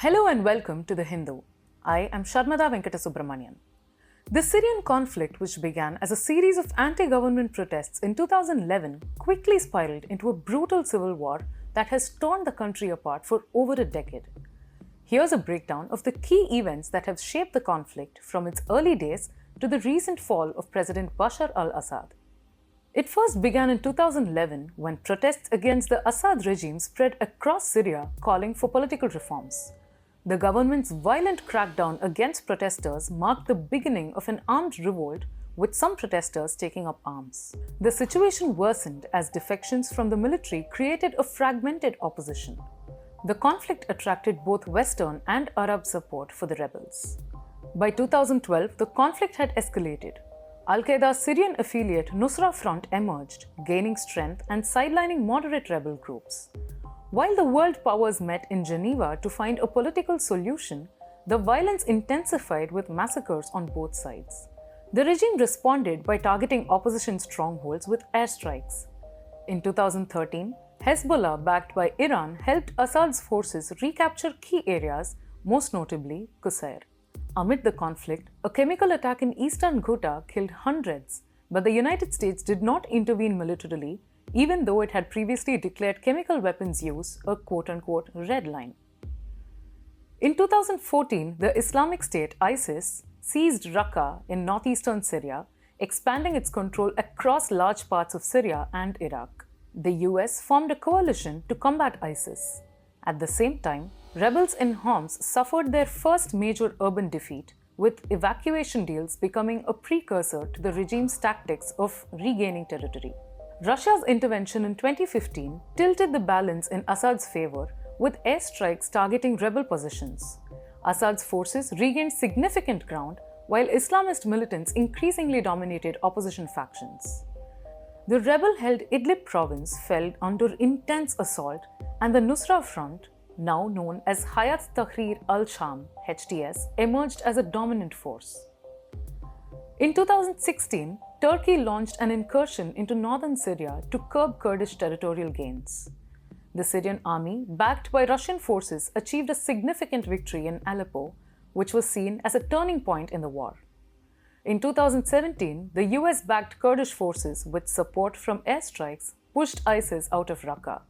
Hello and welcome to The Hindu. I am Sharmada Venkatasubramanian. The Syrian conflict, which began as a series of anti-government protests in 2011, quickly spiraled into a brutal civil war that has torn the country apart for over a decade. Here's a breakdown of the key events that have shaped the conflict from its early days to the recent fall of President Bashar al-Assad. It first began in 2011 when protests against the Assad regime spread across Syria, calling for political reforms. The government's violent crackdown against protesters marked the beginning of an armed revolt, with some protesters taking up arms. The situation worsened as defections from the military created a fragmented opposition. The conflict attracted both Western and Arab support for the rebels. By 2012, the conflict had escalated. Al-Qaeda's Syrian affiliate Nusra Front emerged, gaining strength and sidelining moderate rebel groups. While the world powers met in Geneva to find a political solution, the violence intensified with massacres on both sides. The regime responded by targeting opposition strongholds with airstrikes. In 2013, Hezbollah, backed by Iran, helped Assad's forces recapture key areas, most notably Qusair. Amid the conflict, a chemical attack in eastern Ghouta killed hundreds, but the United States did not intervene militarily, even though it had previously declared chemical weapons use a quote-unquote red line. In 2014, the Islamic State ISIS seized Raqqa in northeastern Syria, expanding its control across large parts of Syria and Iraq. The US formed a coalition to combat ISIS. At the same time, rebels in Homs suffered their first major urban defeat, with evacuation deals becoming a precursor to the regime's tactics of regaining territory. Russia's intervention in 2015 tilted the balance in Assad's favor, with airstrikes targeting rebel positions. Assad's forces regained significant ground, while Islamist militants increasingly dominated opposition factions. The rebel-held Idlib province fell under intense assault, and the Nusra Front, now known as Hayat Tahrir al-Sham (HTS), emerged as a dominant force. In 2016, Turkey launched an incursion into northern Syria to curb Kurdish territorial gains. The Syrian army, backed by Russian forces, achieved a significant victory in Aleppo, which was seen as a turning point in the war. In 2017, the US-backed Kurdish forces, with support from airstrikes, pushed ISIS out of Raqqa.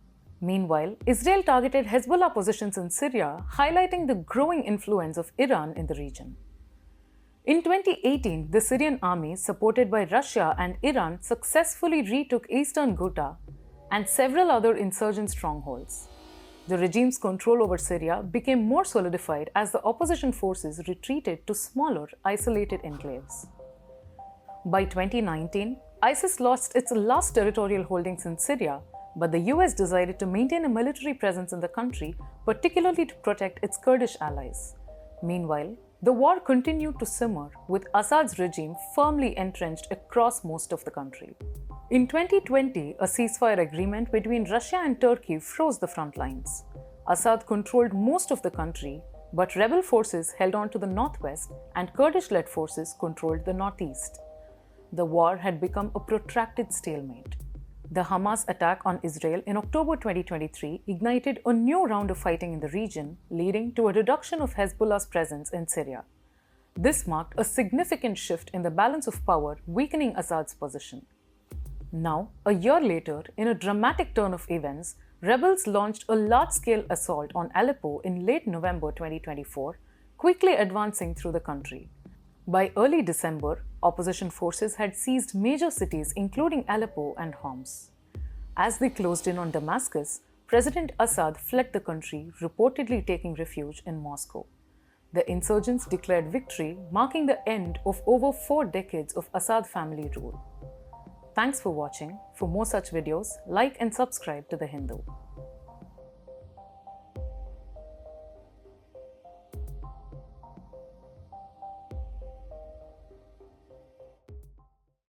Meanwhile, Israel targeted Hezbollah positions in Syria, highlighting the growing influence of Iran in the region. In 2018, the Syrian army, supported by Russia and Iran, successfully retook eastern Ghouta and several other insurgent strongholds. The regime's control over Syria became more solidified as the opposition forces retreated to smaller, isolated enclaves. By 2019, ISIS lost its last territorial holdings in Syria, but the US decided to maintain a military presence in the country, particularly to protect its Kurdish allies. Meanwhile, the war continued to simmer, with Assad's regime firmly entrenched across most of the country. In 2020, a ceasefire agreement between Russia and Turkey froze the front lines. Assad controlled most of the country, but rebel forces held on to the northwest and Kurdish-led forces controlled the northeast. The war had become a protracted stalemate. The Hamas attack on Israel in October 2023 ignited a new round of fighting in the region, leading to a reduction of Hezbollah's presence in Syria. This marked a significant shift in the balance of power, weakening Assad's position. Now, a year later, in a dramatic turn of events, rebels launched a large-scale assault on Aleppo in late November 2024, quickly advancing through the country. By early December, opposition forces had seized major cities including Aleppo and Homs. As they closed in on Damascus, President Assad fled the country, reportedly taking refuge in Moscow. The insurgents declared victory, marking the end of over 4 decades of Assad family rule. Thanks for watching. For more such videos, like and subscribe to The Hindu.